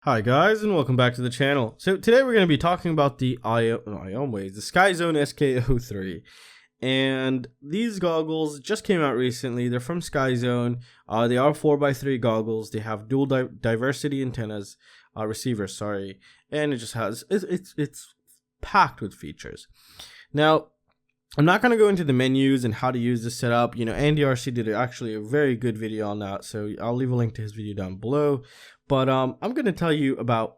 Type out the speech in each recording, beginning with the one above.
Hi guys, and welcome back to the channel. So today we're going to be talking about the Skyzone Sk03, and these goggles just came out recently. They're from Skyzone. They are 4x3 goggles. They have dual diversity antennas, receivers, sorry, and it just has it's packed with features. Now, I'm not going to go into the menus and how to use this setup. You know, Andy RC did actually a very good video on that, so I'll leave a link to his video down below. But I'm going to tell you about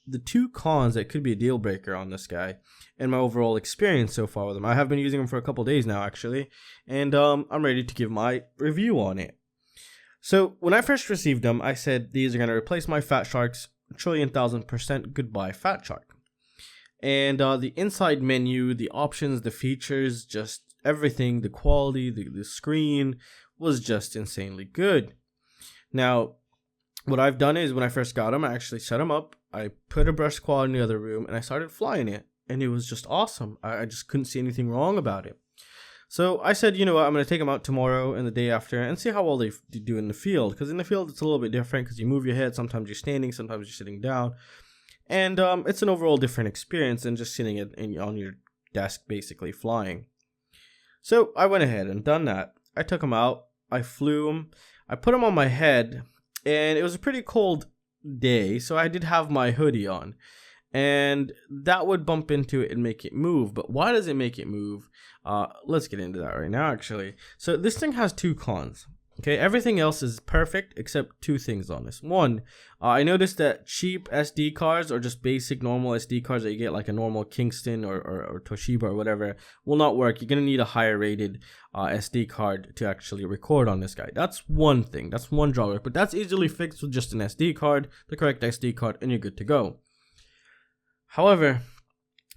the two cons that could be a deal breaker on this guy and my overall experience so far with them. I have been using them for a couple days now, actually, and I'm ready to give my review on it. So when I first received them, I said these are going to replace my Fat Sharks 1,000,000,000% goodbye Fat Shark. And the inside menu, the options, the features, just everything, the quality, the screen was just insanely good. Now, what I've done is when I first got them, I actually set them up. I put a brush quad in the other room and I started flying it, and it was just awesome. I just couldn't see anything wrong about it. So I said, you know what, I'm going to take them out tomorrow and the day after and see how well they do in the field. Because in the field, it's a little bit different because you move your head. Sometimes you're standing, sometimes you're sitting down. And it's an overall different experience than just sitting on your desk, basically flying. So I went ahead and done that. I took them out. I flew them. I put them on my head. And it was a pretty cold day, so I did have my hoodie on. And that would bump into it and make it move. But why does it make it move? Let's get into that right now, actually. So this thing has two cons. Okay, everything else is perfect except two things on this. One, I noticed that cheap SD cards or just basic normal SD cards that you get like a normal Kingston or Toshiba or whatever will not work. You're going to need a higher rated SD card to actually record on this guy. That's one thing. That's one drawback, but that's easily fixed with just an SD card, the correct SD card, and you're good to go. However,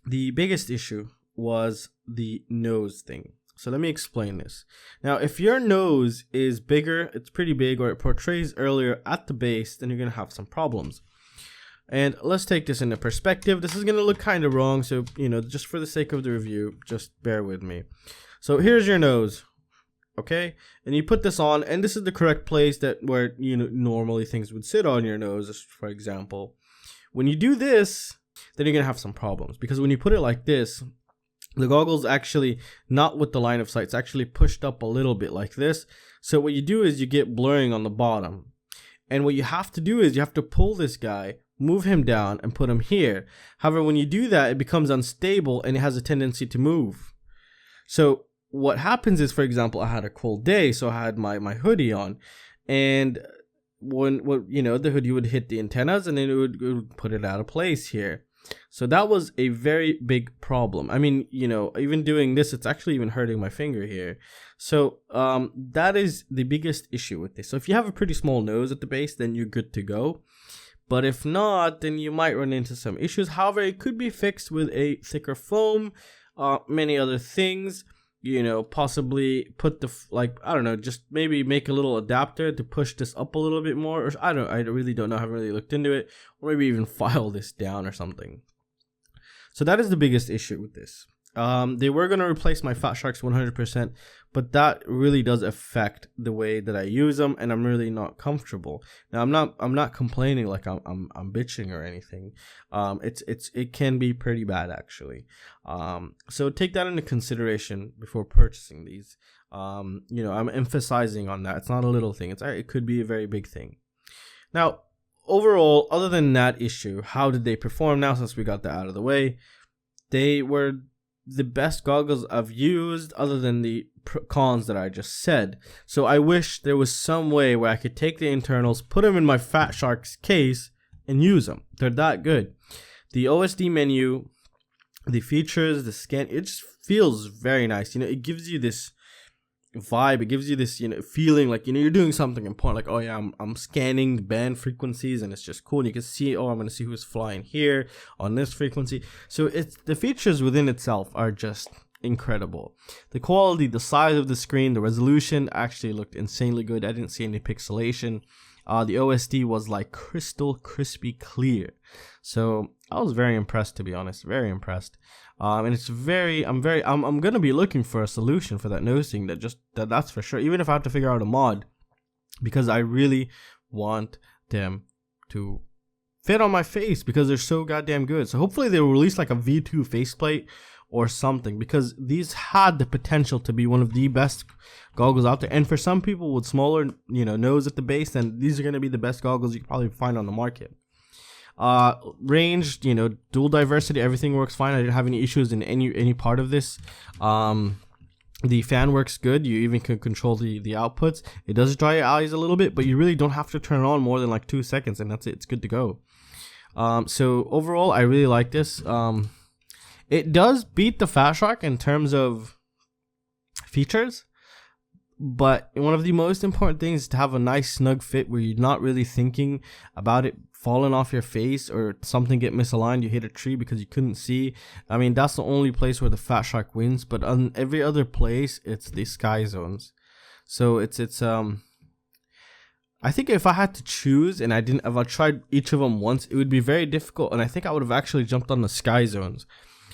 the biggest issue was the nose thing. So let me explain this. Now, if your nose is bigger, it's pretty big, or it portrays earlier at the base, then you're going to have some problems. And let's take this into perspective. This is going to look kind of wrong, so, you know, just for the sake of the review, just bear with me. So here's your nose, okay? And you put this on, and this is the correct place where, you know, normally things would sit on your nose, for example. When you do this, then you're going to have some problems, because when you put it like this, the goggle's actually not with the line of sight. It's actually pushed up a little bit like this. So what you do is you get blurring on the bottom. And what you have to do is you have to pull this guy, move him down, and put him here. However, when you do that, it becomes unstable and it has a tendency to move. So what happens is, for example, I had a cold day, so I had my hoodie on. And when you know, the hoodie would hit the antennas and then it would put it out of place here. So that was a very big problem. I mean, you know, even doing this, it's actually even hurting my finger here. So that is the biggest issue with this. So if you have a pretty small nose at the base, then you're good to go. But if not, then you might run into some issues. However, it could be fixed with a thicker foam, many other things. You know, possibly put I don't know, just maybe make a little adapter to push this up a little bit more, or I really don't know, I haven't really looked into it, or maybe even file this down or something. So that is the biggest issue with this. They were going to replace my Fat Sharks 100%, but that really does affect the way that I use them, and I'm really not comfortable. Now, I'm not complaining like I'm bitching or anything. It can be pretty bad, actually. So take that into consideration before purchasing these. You know, I'm emphasizing on that. It's not a little thing. It could be a very big thing. Now, overall, other than that issue, how did they perform now since we got that out of the way? They were the best goggles I've used, other than the cons that I just said. So I wish there was some way where I could take the internals, put them in my Fat Sharks case, and use them. They're that good. The OSD menu, the features, the scan, it just feels very nice. You know, it gives you this vibe, it gives you this, you know, feeling like, you know, you're doing something important, like, oh yeah, I'm scanning the band frequencies, and it's just cool. And you can see, oh, I'm going to see who's flying here on this frequency. So it's the features within itself are just incredible. The quality, the size of the screen, the resolution actually looked insanely good. I didn't see any pixelation. The OSD was like crystal crispy clear. So I was very impressed, to be honest, very impressed. And it's I'm going to be looking for a solution for that nose thing, that's for sure. Even if I have to figure out a mod, because I really want them to fit on my face because they're so goddamn good. So hopefully they will release like a V2 faceplate or something, because these had the potential to be one of the best goggles out there. And for some people with smaller, nose at the base, then these are going to be the best goggles you can probably find on the market. Range, dual diversity, everything works fine. I didn't have any issues in any part of this. The fan works good. You even can control the outputs. It does dry your eyes a little bit, but you really don't have to turn it on more than like 2 seconds, and that's it. It's good to go. So overall, I really like this. It does beat the Fat Shark in terms of features, but one of the most important things is to have a nice snug fit where you're not really thinking about it falling off your face or something get misaligned, you hit a tree because you couldn't see. I mean, that's the only place where the Fat Shark wins, but on every other place it's the Skyzones. So it's I think if I had to choose and if I tried each of them once, it would be very difficult, and I think I would have actually jumped on the Skyzones,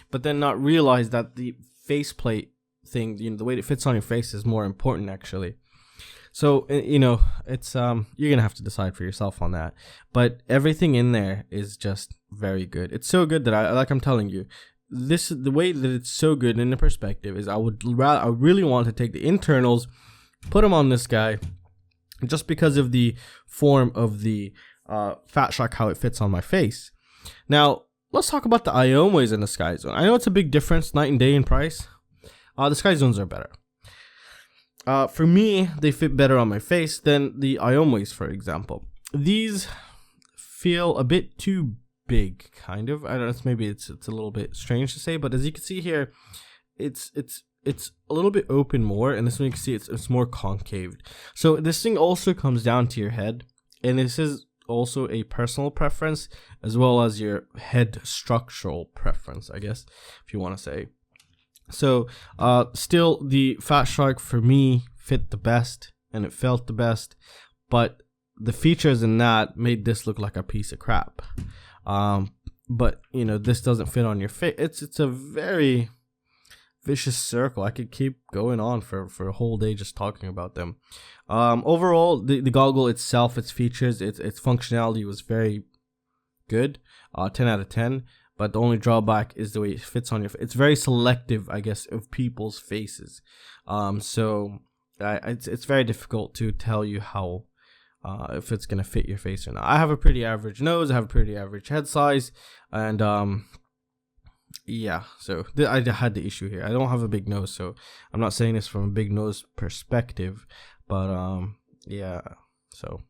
but then not realized that the faceplate thing, the way it fits on your face is more important actually. So, it's you're gonna have to decide for yourself on that. But everything in there is just very good. It's so good that I'm telling you, the way that it's so good in the perspective is I really want to take the internals, put them on this guy, just because of the form of the Fat Shark, how it fits on my face. Now, let's talk about the Iomeways in the Skyzone. I know it's a big difference, night and day in price. The Skyzones are better. For me, they fit better on my face than the Iomeways, for example. These feel a bit too big, kind of. I don't know, maybe it's a little bit strange to say, but as you can see here, it's a little bit open more, and this one you can see it's more concaved. So this thing also comes down to your head, and this is also a personal preference as well as your head structural preference, I guess, if you want to say. So still the Fat Shark for me fit the best and it felt the best, but the features in that made this look like a piece of crap. But this doesn't fit on your face. It's a very vicious circle. I could keep going on for a whole day just talking about them. Overall, the goggle itself, its features, its functionality was very good, 10 out of 10. But the only drawback is the way it fits on your face. It's very selective, I guess, of people's faces. So it's very difficult to tell you how if it's gonna fit your face or not. I have a pretty average nose. I have a pretty average head size, and yeah. So I had the issue here. I don't have a big nose, so I'm not saying this from a big nose perspective, but yeah. So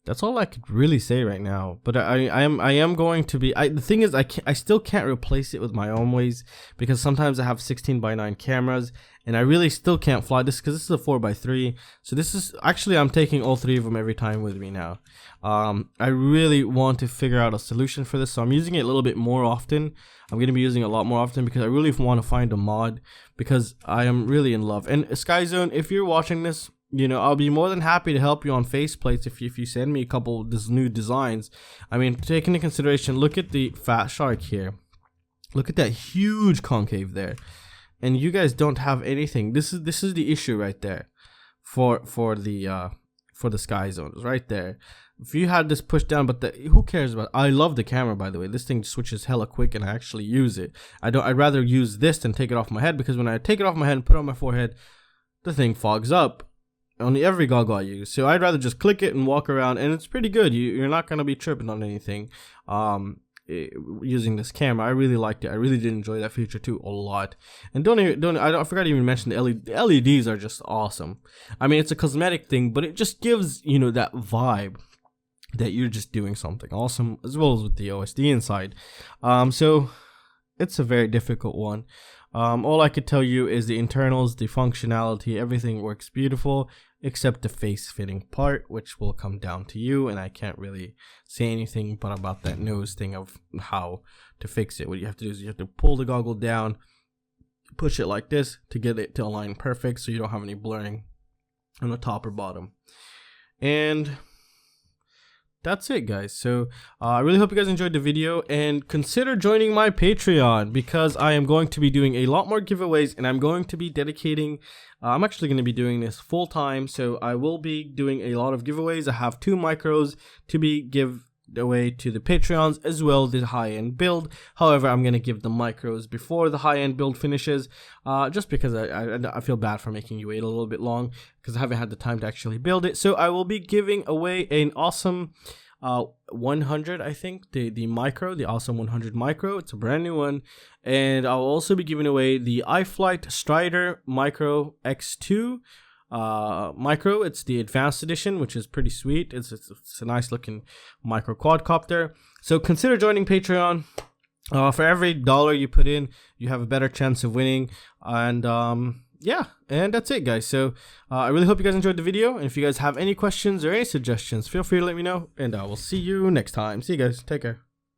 that's all I could really say right now. But I am going to be. The thing is, I still can't replace it with my own ways, because sometimes I have 16:9 cameras, and I really still can't fly this because this is a 4x3. So this is actually, I'm taking all three of them every time with me now. I really want to figure out a solution for this, so I'm using it a little bit more often. I'm going to be using it a lot more often because I really want to find a mod, because I am really in love. And Skyzone, if you're watching this, I'll be more than happy to help you on faceplates if you send me a couple of new designs. I mean, take into consideration, look at the Fat Shark here. Look at that huge concave there. And you guys don't have anything. This is the issue right there for the Skyzones right there. If you had this pushed down, but who cares about? I love the camera, by the way. This thing switches hella quick, and I actually use it. I'd rather use this than take it off my head, because when I take it off my head and put it on my forehead, the thing fogs up on every goggle I use. So I'd rather just click it and walk around, and it's pretty good. You're not gonna be tripping on anything using this camera. I really liked it. I really did enjoy that feature too a lot. And I forgot to even mention the LED. The LEDs are just awesome. I mean, it's a cosmetic thing, but it just gives that vibe that you're just doing something awesome, as well as with the OSD inside. So it's a very difficult one. All I could tell you is the internals, the functionality, everything works beautiful, except the face fitting part, which will come down to you, and I can't really say anything but about that nose thing of how to fix it. What you have to do is you have to pull the goggle down, push it like this to get it to align perfect, so you don't have any blurring on the top or bottom. And that's it, guys. So I really hope you guys enjoyed the video, and consider joining my Patreon, because I am going to be doing a lot more giveaways, and I'm going to be dedicating I'm actually going to be doing this full time, so I will be doing a lot of giveaways. I have 2 micros to be away to the Patreons as well, the high-end build. However, I'm going to give the micros before the high-end build finishes, just because I feel bad for making you wait a little bit long, because I haven't had the time to actually build it. So I will be giving away an awesome 100, I think, the micro, the awesome 100 micro. It's a brand new one. And I'll also be giving away the iFlight Strider Micro X2 micro. It's the advanced edition, which is pretty sweet. It's a nice looking micro quadcopter. So consider joining Patreon. For every dollar you put in, you have a better chance of winning. And yeah, and that's it, guys. So I really hope you guys enjoyed the video, and if you guys have any questions or any suggestions, feel free to let me know, and I will see you next time. See you guys. Take care.